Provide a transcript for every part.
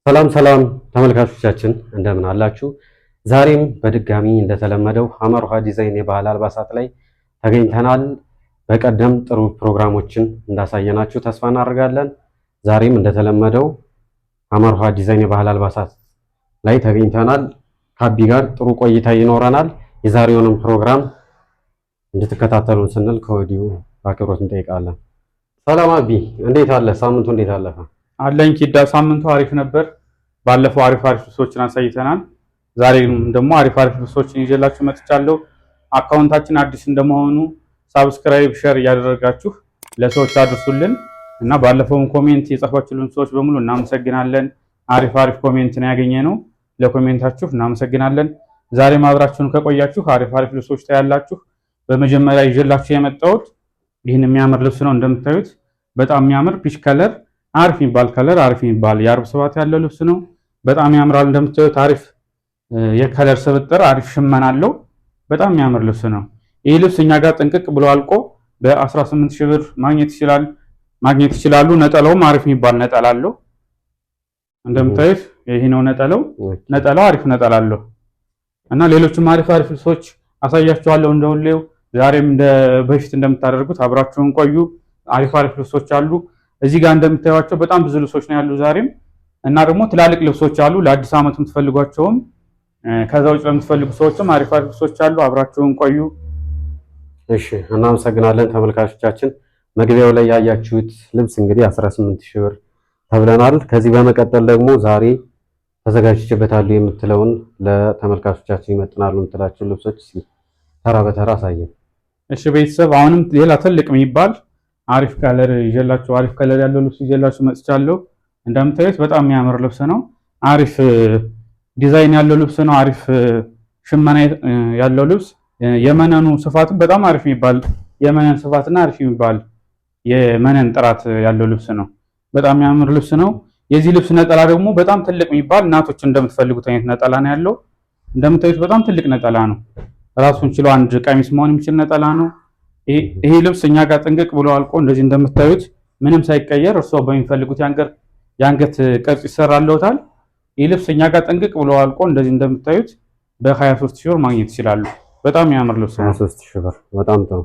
ሰላም ሰላም ተመልካቾቻችን እንደምን አላችሁ? ዛሬም በድጋሚ እንደተለመደው ሐመር ውሃ ዲዛይን የባህል አልባሳት ላይ ተገኝተናል። በቀደም ጥሩ ፕሮግራሞችን እንዳሳየናችሁ ተስፋ እናደርጋለን። ዛሬም እንደተለመደው ሐመር ውሃ ዲዛይን የባህል አልባሳት ላይ ተገኝተናል። ከአቢ ጋር ጥሩ ቆይታ ይኖረናል። የዛሬውንም ፕሮግራም እንድትከታተሉን ስንል ከወዲሁ በአክብሮት እንጠይቃለን። ሰላም አቢ፣ እንዴት አለ? ሳምንቱ እንዴት አለፈ? አለኝ ኪዳ ሳምንቱ አሪፍ ነበር። ባለፈው አሪፍ ልብሶችን አሳይተናል። ዛሬ ደግሞ አሪፍ ልብሶችን ይዤላችሁ መጥቻለሁ። አካውንታችን አዲስ እንደመሆኑ ሳብስክራይብ፣ ሼር እያደረጋችሁ ለሰዎች አድርሱልን እና ባለፈውም ኮሜንት የጻፋችሁልን ሰዎች በሙሉ እናመሰግናለን። አሪፍ ኮሜንት ነው ያገኘነው። ለኮሜንታችሁ እናመሰግናለን። ዛሬም አብራችሁን ከቆያችሁ አሪፍ ልብሶች ታያላችሁ። በመጀመሪያ ይዤላችሁ የመጣሁት ይህን የሚያምር ልብስ ነው። እንደምታዩት በጣም የሚያምር ፒች ከለር አሪፍ የሚባል ከለር አሪፍ የሚባል የአርብ ስባት ያለው ልብስ ነው። በጣም ያምራል። እንደምታዩት አሪፍ የከለር ስብጥር አሪፍ ሽመና አለው። በጣም የሚያምር ልብስ ነው። ይህ ልብስ እኛ ጋር ጥንቅቅ ብሎ አልቆ በ18 ሺህ ብር ማግኘት ይችላሉ። ነጠላውም አሪፍ የሚባል ነጠላ አለው። እንደምታዩት ይሄ ነው ነጠላው። ነጠላው አሪፍ ነጠላ አለው እና ሌሎችም አሪፍ ልብሶች አሳያችኋለሁ እንደሁሌው። ዛሬም በፊት እንደምታደርጉት አብራችሁን ቆዩ። አሪፍ ልብሶች አሉ። እዚህ ጋር እንደምታዩቸው በጣም ብዙ ልብሶች ነው ያሉ ዛሬም እና ደግሞ ትላልቅ ልብሶች አሉ። ለአዲስ ዓመት የምትፈልጓቸውም ከዛ ውጭ ለምትፈልጉ ሰዎችም አሪፍ ልብሶች አሉ። አብራችሁን ቆዩ። እሺ፣ እናመሰግናለን ተመልካቾቻችን። መግቢያው ላይ ያያችሁት ልብስ እንግዲህ 18 ሺህ ብር ተብለናል። ከዚህ በመቀጠል ደግሞ ዛሬ ተዘጋጅቼበታለሁ የምትለውን ለተመልካቾቻችን ይመጥናሉ የምትላቸው ልብሶች ተራ በተራ አሳየን። እሺ ቤተሰብ፣ አሁንም ሌላ ትልቅ የሚባል አሪፍ ከለር ይዤላችሁ አሪፍ ከለር ያለው ልብስ ይዤላችሁ መጥቻለሁ። እንደምታዩት በጣም የሚያምር ልብስ ነው። አሪፍ ዲዛይን ያለው ልብስ ነው። አሪፍ ሽመና ያለው ልብስ፣ የመነኑ ስፋትም በጣም አሪፍ የሚባል የመነን ስፋትና አሪፍ የሚባል የመነን ጥራት ያለው ልብስ ነው። በጣም የሚያምር ልብስ ነው። የዚህ ልብስ ነጠላ ደግሞ በጣም ትልቅ የሚባል እናቶች እንደምትፈልጉት አይነት ነጠላ ነው ያለው። እንደምታዩት በጣም ትልቅ ነጠላ ነው። ራሱን ችሎ አንድ ቀሚስ መሆን የሚችል ነጠላ ነው። ይሄ ልብስ እኛ ጋር ጥንቅቅ ብሎ አልቆ እንደዚህ እንደምታዩት ምንም ሳይቀየር እርስዎ በሚፈልጉት የአንገት ቅርጽ ይሰራልዎታል። ይህ ልብስ እኛ ጋር ጥንቅቅ ብሎ አልቆ እንደዚህ እንደምታዩት በ23 ሺህ ብር ማግኘት ይችላሉ። በጣም የሚያምር ልብስ ነው። 23 ሺህ ብር በጣም ጥሩ።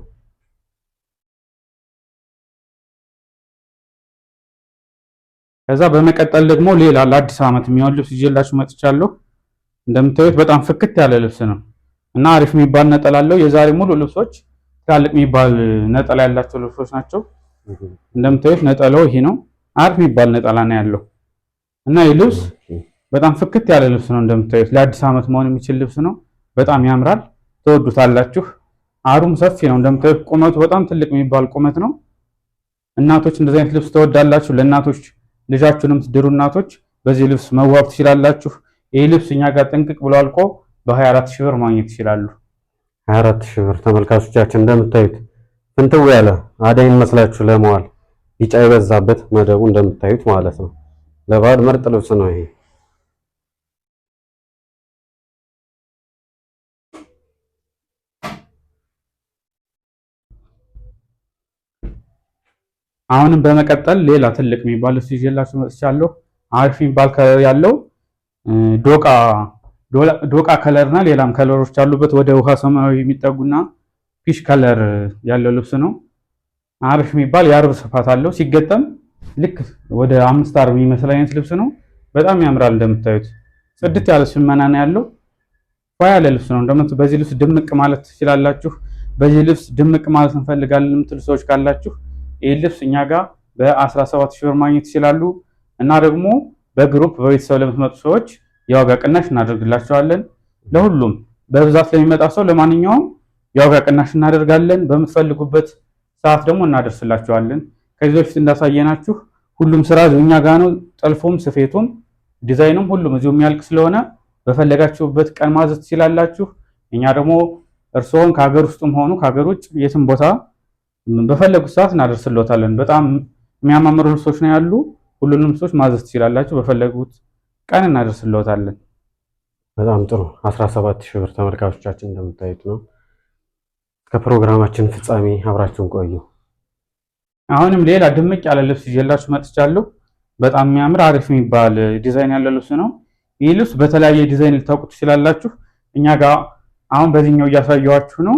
ከዛ በመቀጠል ደግሞ ሌላ ለአዲስ ዓመት የሚሆን ልብስ ይዤላችሁ መጥቻለሁ። እንደምታዩት በጣም ፍክት ያለ ልብስ ነው እና አሪፍ የሚባል ነጠላ አለው። የዛሬ ሙሉ ልብሶች ትላልቅ የሚባል ነጠላ ያላቸው ልብሶች ናቸው። እንደምታዩት ነጠላው ይሄ ነው። አሪፍ የሚባል ነጠላ ነው ያለው እና ይህ ልብስ በጣም ፍክት ያለ ልብስ ነው። እንደምታዩት ለአዲስ ዓመት መሆን የሚችል ልብስ ነው። በጣም ያምራል። ተወዱታላችሁ። አሩም ሰፊ ነው። እንደምታዩት ቁመቱ በጣም ትልቅ የሚባል ቁመት ነው። እናቶች እንደዚህ አይነት ልብስ ተወዳላችሁ። ለእናቶች ልጃችሁንም ትድሩ እናቶች በዚህ ልብስ መዋብ ትችላላችሁ። ይህ ልብስ እኛ ጋር ጥንቅቅ ብሎ አልቆ በ24 ሺህ ብር ማግኘት ይችላሉ። 24 ሺህ ብር ተመልካቾቻችን፣ እንደምታዩት ፍንትው ያለ አዳይን መስላችሁ ለመዋል ቢጫ የበዛበት መደቡ እንደምታዩት ማለት ነው። ለባህል ምርጥ ልብስ ነው ይሄ። አሁንም በመቀጠል ሌላ ትልቅ የሚባል ልብስ ይዤላችሁ መጥቻለሁ። አሪፍ የሚባል ከለር ያለው ዶቃ ከለርና ሌላም ከለሮች ያሉበት ወደ ውሃ ሰማያዊ የሚጠጉና ፒሽ ከለር ያለው ልብስ ነው። አሪፍ የሚባል የአርብ ስፋት አለው። ሲገጠም ልክ ወደ 5 አርብ የሚመስል አይነት ልብስ ነው። በጣም ያምራል። እንደምታዩት ጽድት ያለ ሽመና ነው ያለው። ያለ ልብስ ነው። በዚህ ልብስ ድምቅ ማለት ትችላላችሁ። በዚህ ልብስ ድምቅ ማለት እንፈልጋለን የምትሉ ሰዎች ካላችሁ ይህ ልብስ እኛ ጋር በ17 ሺህ ብር ማግኘት ይችላሉ እና ደግሞ በግሩፕ በቤተሰብ ለምትመጡ ሰዎች የዋጋ ቅናሽ እናደርግላቸዋለን። ለሁሉም በብዛት ለሚመጣ ሰው ለማንኛውም የዋጋ ቅናሽ እናደርጋለን። በምትፈልጉበት ሰዓት ደግሞ እናደርስላቸዋለን። ከዚህ በፊት እንዳሳየናችሁ ሁሉም ስራ እኛ ጋር ነው። ጥልፉም፣ ስፌቱም፣ ዲዛይኑም ሁሉም እዚሁ የሚያልቅ ስለሆነ በፈለጋችሁበት ቀን ማዘዝ ትችላላችሁ። እኛ ደግሞ እርስዎን ከሀገር ውስጥም ሆኑ ከሀገር ውጭ የትም ቦታ በፈለጉት ሰዓት እናደርስልዎታለን። በጣም የሚያማምሩ ልብሶች ነው ያሉ። ሁሉንም ልብሶች ማዘዝ ትችላላችሁ። በፈለጉት ቀን እናደርስልዎታለን። በጣም ጥሩ። 17 ሺህ ብር ተመልካቾቻችን እንደምታዩት ነው። ከፕሮግራማችን ፍጻሜ አብራችሁን ቆዩ። አሁንም ሌላ ድምቅ ያለ ልብስ ይዤላችሁ መጥቻለሁ። በጣም የሚያምር አሪፍ የሚባል ዲዛይን ያለው ልብስ ነው። ይህ ልብስ በተለያየ ዲዛይን ልታውቁ ትችላላችሁ። እኛ ጋር አሁን በዚህኛው እያሳየኋችሁ ነው።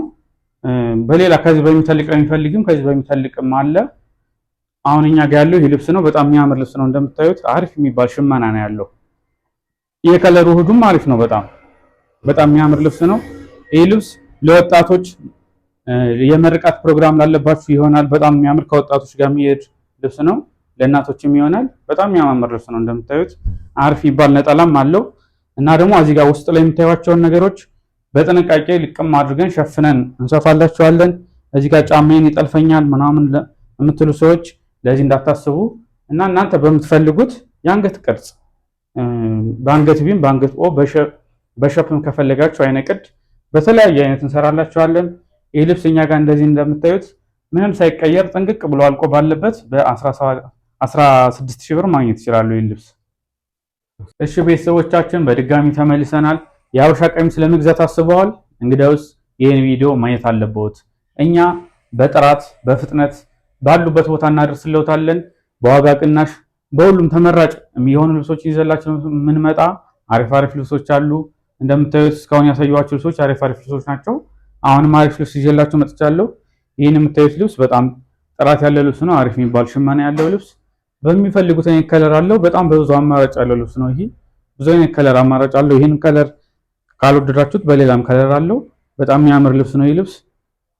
በሌላ ከዚህ በሚተልቅ ለሚፈልግም ከዚህ በሚተልቅም አለ። አሁን እኛ ጋር ያለው ይህ ልብስ ነው። በጣም የሚያምር ልብስ ነው። እንደምታዩት አሪፍ የሚባል ሽመና ነው ያለው። የከለሩ ውህዱም አሪፍ ነው። በጣም የሚያምር ልብስ ነው። ይህ ልብስ ለወጣቶች የመርቃት ፕሮግራም ላለባችሁ ይሆናል። በጣም የሚያምር ከወጣቶች ጋር የሚሄድ ልብስ ነው። ለእናቶችም ይሆናል። በጣም የሚያማምር ልብስ ነው። እንደምታዩት አሪፍ ይባል ነጠላም አለው እና ደግሞ እዚህ ጋር ውስጥ ላይ የምታዩዋቸውን ነገሮች በጥንቃቄ ልቅም አድርገን ሸፍነን እንሰፋላችኋለን። እዚህ ጋር ጫማዬን ይጠልፈኛል ምናምን የምትሉ ሰዎች ለዚህ እንዳታስቡ እና እናንተ በምትፈልጉት የአንገት ቅርጽ በአንገት ቢም በአንገት ኦ በሸፕም ከፈለጋችሁ አይነ ቅድ በተለያየ አይነት እንሰራላችኋለን። ይህ ልብስ እኛ ጋር እንደዚህ እንደምታዩት ምንም ሳይቀየር ጥንቅቅ ብሎ አልቆ ባለበት በ16 ሺህ ብር ማግኘት ይችላሉ ይህ ልብስ። እሺ ቤተሰቦቻችን በድጋሚ ተመልሰናል። የሀበሻ ቀሚስ ለመግዛት አስበዋል? እንግዲያውስ ይህን ቪዲዮ ማየት አለበት። እኛ በጥራት በፍጥነት ባሉበት ቦታ እናደርስልዎታለን። በዋጋ ቅናሽ በሁሉም ተመራጭ የሚሆኑ ልብሶች ይዘላችሁ የምንመጣ አሪፍ ልብሶች አሉ። እንደምታዩት እስካሁን ያሳየኋችሁ ልብሶች አሪፍ ልብሶች ናቸው። አሁንም አሪፍ ልብስ ይዤላችሁ መጥቻለሁ። ይህን የምታዩት ልብስ በጣም ጥራት ያለው ልብስ ነው። አሪፍ የሚባል ሽመና ያለው ልብስ በሚፈልጉት አይነት ከለር አለው። በጣም በብዙ አማራጭ ያለው ልብስ ነው። ይሄ ብዙ አይነት ከለር አማራጭ አለው። ይህን ከለር ካልወደዳችሁት በሌላም ከለር አለው። በጣም የሚያምር ልብስ ነው። ይህ ልብስ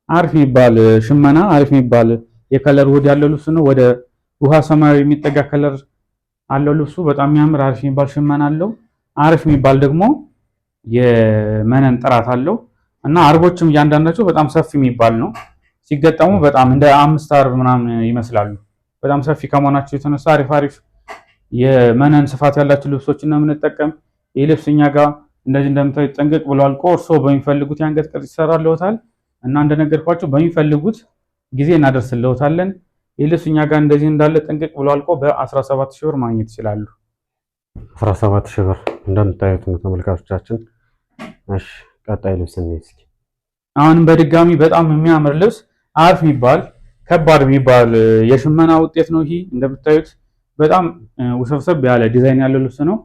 አሪፍ የሚባል ሽመና አሪፍ የሚባል የከለር ውህድ ያለው ልብስ ነው። ወደ ውሃ ሰማያዊ የሚጠጋ ከለር አለው ልብሱ። በጣም የሚያምር አሪፍ የሚባል ሽመና አለው። አሪፍ የሚባል ደግሞ የመነን ጥራት አለው እና አርቦችም እያንዳንዳቸው በጣም ሰፊ የሚባል ነው። ሲገጠሙ በጣም እንደ 5 አርብ ምናምን ይመስላሉ። በጣም ሰፊ ከመሆናቸው የተነሳ አሪፍ የመነን ስፋት ያላቸው ልብሶችን ነው የምንጠቀም። ይህ ልብስ እኛ ጋር እንደዚህ እንደምታዩት ጥንቅቅ ብሎ አልቆ እርስዎ በሚፈልጉት የአንገት ቅርጽ ይሰራልዎታል እና እንደነገርኳቸው በሚፈልጉት ጊዜ እናደርስልዎታለን። ይህ ልብስ እኛ ጋር እንደዚህ እንዳለ ጥንቅቅ ብሎ አልቆ በ17 ሺህ ብር ማግኘት ይችላሉ። 17 ሺህ ብር እንደምታዩት ነው ተመልካቾቻችን። እሺ ቀጣይ ልብስ እንይዝ። አሁንም በድጋሚ በጣም የሚያምር ልብስ አሪፍ የሚባል ከባድ የሚባል የሽመና ውጤት ነው። ይሄ እንደምታዩት በጣም ውስብስብ ያለ ዲዛይን ያለው ልብስ ነው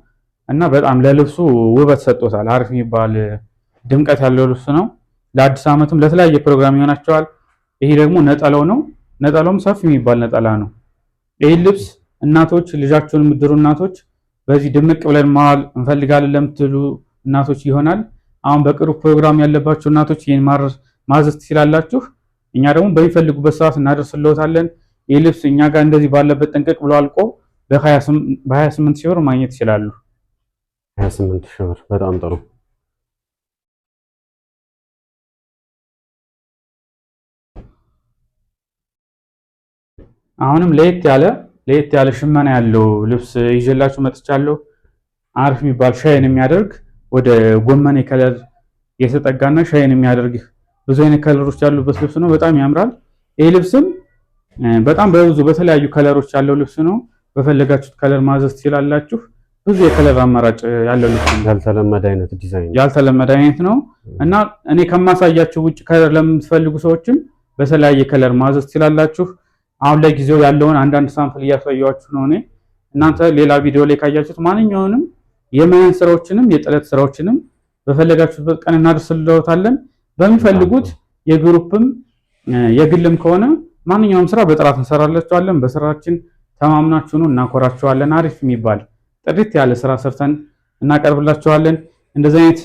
እና በጣም ለልብሱ ውበት ሰጥቶታል። አሪፍ የሚባል ድምቀት ያለው ልብስ ነው። ለአዲስ ዓመትም ለተለያየ ፕሮግራም ይሆናቸዋል። ይሄ ደግሞ ነጠላው ነው። ነጠላውም ሰፊ የሚባል ነጠላ ነው። ይህ ልብስ እናቶች ልጃቸውን የምትድሩ እናቶች በዚህ ድምቅ ብለን መዋል እንፈልጋለን ለምትሉ እናቶች ይሆናል። አሁን በቅርቡ ፕሮግራም ያለባቸው እናቶች ይህን ማዘዝ ትችላላችሁ። እኛ ደግሞ በሚፈልጉበት ሰዓት እናደርስልዎታለን። ይህ ልብስ እኛ ጋር እንደዚህ ባለበት ጥንቅቅ ብሎ አልቆ በ28 ሺህ ብር ማግኘት ይችላሉ። 28 ሺህ ብር በጣም ጥሩ። አሁንም ለየት ያለ ሽመና ያለው ልብስ ይዤላችሁ መጥቻለሁ። አሪፍ የሚባል ሻይን የሚያደርግ ወደ ጎመኔ ከለር የተጠጋና ሻይን የሚያደርግ ብዙ አይነት ከለሮች ያሉበት ልብስ ነው። በጣም ያምራል። ይህ ልብስም በጣም በተለያዩ ከለሮች ያለው ልብስ ነው። በፈለጋችሁት ከለር ማዘዝ ትችላላችሁ። ብዙ የከለር አማራጭ ያለው ልብስ ነው። ያልተለመደ አይነት ነው እና እኔ ከማሳያችሁ ውጭ ከለር ለምትፈልጉ ሰዎችም በተለያየ ከለር ማዘዝ ትችላላችሁ። አሁን ላይ ጊዜው ያለውን አንዳንድ ሳምፕል እያሳያችሁ ነው። እኔ እናንተ ሌላ ቪዲዮ ላይ ካያችሁት ማንኛውንም የመነን ስራዎችንም የጥለት ስራዎችንም በፈለጋችሁበት ቀን እናደርስልዎታለን። በሚፈልጉት የግሩፕም የግልም ከሆነ ማንኛውም ስራ በጥራት እንሰራላችኋለን። በስራችን ተማምናችሁ ነው እናኮራችኋለን። አሪፍ የሚባል ጥርት ያለ ስራ ሰርተን እናቀርብላችኋለን። እንደዚህ አይነት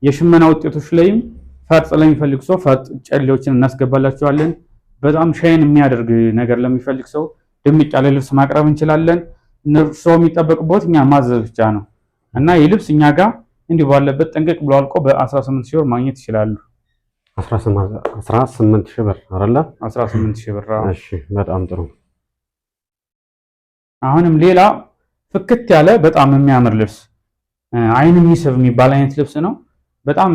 የሽመና ውጤቶች ላይም ፈርጥ ለሚፈልግ ሰው ፈርጥ ጨሌዎችን እናስገባላችኋለን። በጣም ሻይን የሚያደርግ ነገር ለሚፈልግ ሰው ድምቅ ያለ ልብስ ማቅረብ እንችላለን። ሰው የሚጠበቅበት እኛ ማዘዝ ብቻ ነው እና ይህ ልብስ እኛ ጋር እንዲህ ባለበት ጥንቅቅ ብሎ አልቆ በ18 ሺህ ብር ማግኘት ይችላሉ። 18 ሺህ ብር አይደለ? 18 ሺህ ብር። እሺ በጣም ጥሩ። አሁንም ሌላ ፍክት ያለ በጣም የሚያምር ልብስ አይን የሚስብ የሚባል አይነት ልብስ ነው። በጣም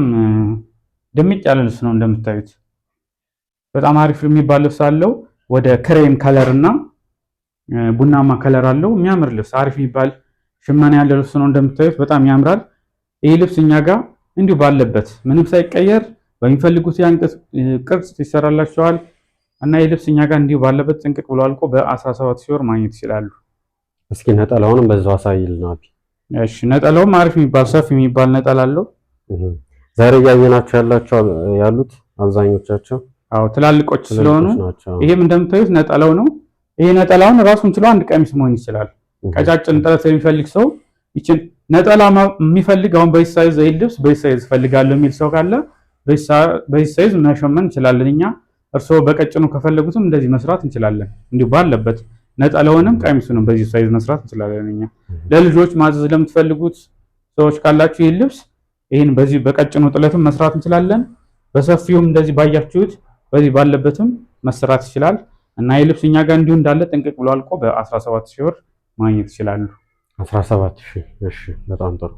ድምቅ ያለ ልብስ ነው። እንደምታዩት በጣም አሪፍ የሚባል ልብስ አለው። ወደ ክሬም ከለር እና ቡናማ ከለር አለው። የሚያምር ልብስ አሪፍ የሚባል ሽመና ያለ ልብስ ነው። እንደምታዩት በጣም ያምራል። ይህ ልብስ እኛ ጋር እንዲሁ ባለበት ምንም ሳይቀየር በሚፈልጉት የአንገት ቅርጽ ይሰራላችኋል እና ይህ ልብስ እኛ ጋር እንዲሁ ባለበት ጥንቅቅ ብሎ አልቆ በ17 ሺህ ብር ማግኘት ይችላሉ። እስኪ ነጠላውንም በዛው አሳይልን አቢ። እሺ ነጠላውም አሪፍ የሚባል ሰፊ የሚባል ነጠላ አለው። ዛሬ እያየናቸው ያሉት አብዛኞቻቸው ትላልቆች ስለሆኑ ይሄም እንደምታዩት ነጠላው ነው። ይሄ ነጠላውን ራሱን ችሎ አንድ ቀሚስ መሆን ይችላል። ቀጫጭን ጥለት የሚፈልግ ሰው ይችን ነጠላ የሚፈልግ አሁን በዚህ ሳይዝ ይሄ ልብስ በዚህ ሳይዝ ፈልጋለሁ የሚል ሰው ካለ በዚህ ሳይዝ መሸመን እንችላለን እኛ። እርስዎ በቀጭኑ ከፈለጉትም እንደዚህ መስራት እንችላለን። እንዲሁ ባለበት ነጠላውንም ቀሚሱንም በዚህ ሳይዝ መስራት እንችላለን እኛ። ለልጆች ማዘዝ ለምትፈልጉት ሰዎች ካላችሁ ይሄን ልብስ ይሄን በዚህ በቀጭኑ ጥለትም መስራት እንችላለን። በሰፊውም እንደዚህ ባያችሁት በዚህ ባለበትም መሰራት ይችላል እና ይሄ ልብስ እኛ ጋር እንዲሁ እንዳለ ጥንቅቅ ብሎ አልቆ በ17000 ብር ማግኘት ይችላሉ። 17000። እሺ በጣም ጥሩ።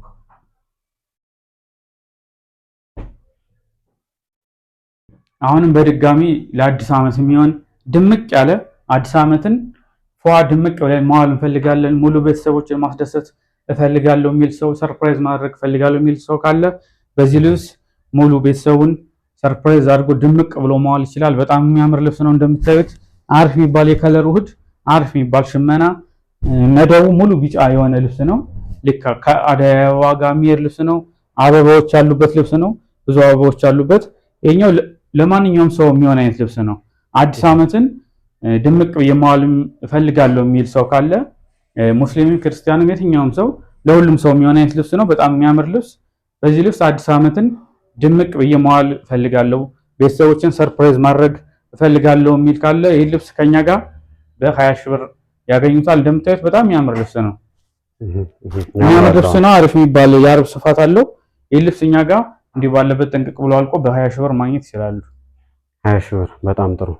አሁንም በድጋሚ ለአዲስ ዓመት የሚሆን ድምቅ ያለ አዲስ ዓመትን ድምቅ ብለን መዋል እንፈልጋለን፣ ሙሉ ቤተሰቦችን ማስደሰት እፈልጋለሁ የሚል ሰው፣ ሰርፕራይዝ ማድረግ እፈልጋለሁ የሚል ሰው ካለ በዚህ ልብስ ሙሉ ቤተሰቡን ሰርፕራይዝ አድርጎ ድምቅ ብሎ መዋል ይችላል። በጣም የሚያምር ልብስ ነው። እንደምታዩት አሪፍ የሚባል የከለር ውህድ፣ አሪፍ የሚባል ሽመና፣ መደቡ ሙሉ ቢጫ የሆነ ልብስ ነው። ልክ ከአደይ አበባ ጋር የሚሄድ ልብስ ነው። አበባዎች ያሉበት ልብስ ነው። ብዙ አበባዎች ያሉበት። ይሄኛው ለማንኛውም ሰው የሚሆን አይነት ልብስ ነው። አዲስ ዓመትን ድምቅ ብዬ መዋል እፈልጋለሁ የሚል ሰው ካለ ሙስሊምም ክርስቲያንም የትኛውም ሰው ለሁሉም ሰው የሚሆን አይነት ልብስ ነው። በጣም የሚያምር ልብስ። በዚህ ልብስ አዲስ ዓመትን ድምቅ ብዬ መዋል እፈልጋለሁ፣ ቤተሰቦችን ሰርፕራይዝ ማድረግ እፈልጋለሁ የሚል ካለ ይህ ልብስ ከኛ ጋር በ20000 ብር ያገኙታል። እንደምታዩት በጣም የሚያምር ልብስ ነው። የሚያምር ልብስ ነው። አሪፍ የሚባል የአርብ ስፋት አለው። ይህ ልብስ እኛ ጋር እንዲህ ባለበት ጥንቅቅ ብሎ አልቆ በ20000 ብር ማግኘት ይችላሉ። 20000 ብር በጣም ጥሩ።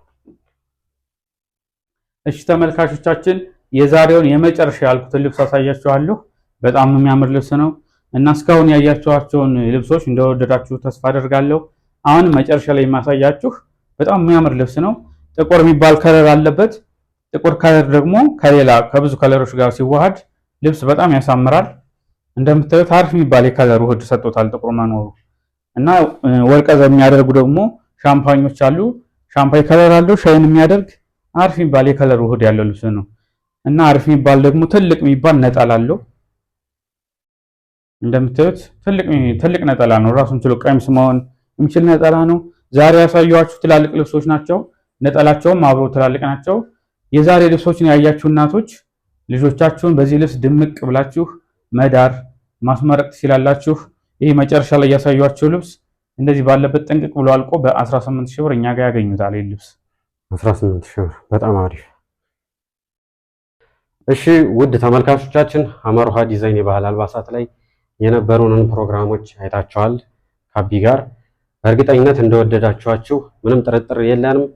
እሺ ተመልካቾቻችን የዛሬውን የመጨረሻ ያልኩትን ልብስ አሳያችኋለሁ። በጣም የሚያምር ልብስ ነው እና እስካሁን ያያችኋቸውን ልብሶች እንደወደዳችሁ ተስፋ አደርጋለሁ። አሁን መጨረሻ ላይ የማሳያችሁ በጣም የሚያምር ልብስ ነው። ጥቁር የሚባል ከለር አለበት። ጥቁር ከለር ደግሞ ከሌላ ከብዙ ከለሮች ጋር ሲዋሃድ ልብስ በጣም ያሳምራል። እንደምታዩት አሪፍ የሚባል የከለር ውህድ ሰጥቶታል ጥቁር መኖሩ እና ወርቀዘ የሚያደርጉ ደግሞ ሻምፓኞች አሉ። ሻምፓኝ ከለር አለው ሻይን የሚያደርግ አሪፍ የሚባል የከለር ውህድ ያለው ልብስ ነው እና አሪፍ የሚባል ደግሞ ትልቅ የሚባል ነጠላ አለው። እንደምታዩት ትልቅ ነጠላ ነው። ራሱን ችሎ ቀሚስ መሆን የሚችል ነጠላ ነው። ዛሬ ያሳየኋችሁ ትላልቅ ልብሶች ናቸው። ነጠላቸውም አብሮ ትላልቅ ናቸው። የዛሬ ልብሶችን ያያችሁ እናቶች ልጆቻችሁን በዚህ ልብስ ድምቅ ብላችሁ መዳር ማስመረቅ ትችላላችሁ። ይህ መጨረሻ ላይ ያሳየኋችሁ ልብስ እንደዚህ ባለበት ጥንቅቅ ብሎ አልቆ በ18000 ብር እኛ ጋር ያገኙታል። ይህ ልብስ 18000 ብር በጣም አሪፍ። እሺ ውድ ተመልካቾቻችን ሐመር ውሃ ዲዛይን የባህል አልባሳት ላይ የነበሩንን ፕሮግራሞች አይታችኋል ከአቢ ጋር። በእርግጠኝነት እንደወደዳችኋችሁ ምንም ጥርጥር የለንም።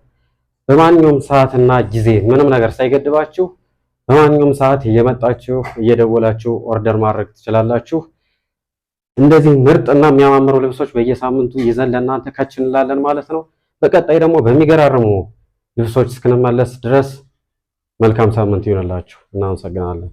በማንኛውም ሰዓትና ጊዜ ምንም ነገር ሳይገድባችሁ በማንኛውም ሰዓት እየመጣችሁ እየደወላችሁ ኦርደር ማድረግ ትችላላችሁ። እንደዚህ ምርጥና የሚያማምሩ ልብሶች በየሳምንቱ ይዘን ለእናንተ ከች እንላለን ማለት ነው። በቀጣይ ደግሞ በሚገራርሙ ልብሶች እስክንመለስ ድረስ መልካም ሳምንት ይሁንላችሁ። እናመሰግናለን።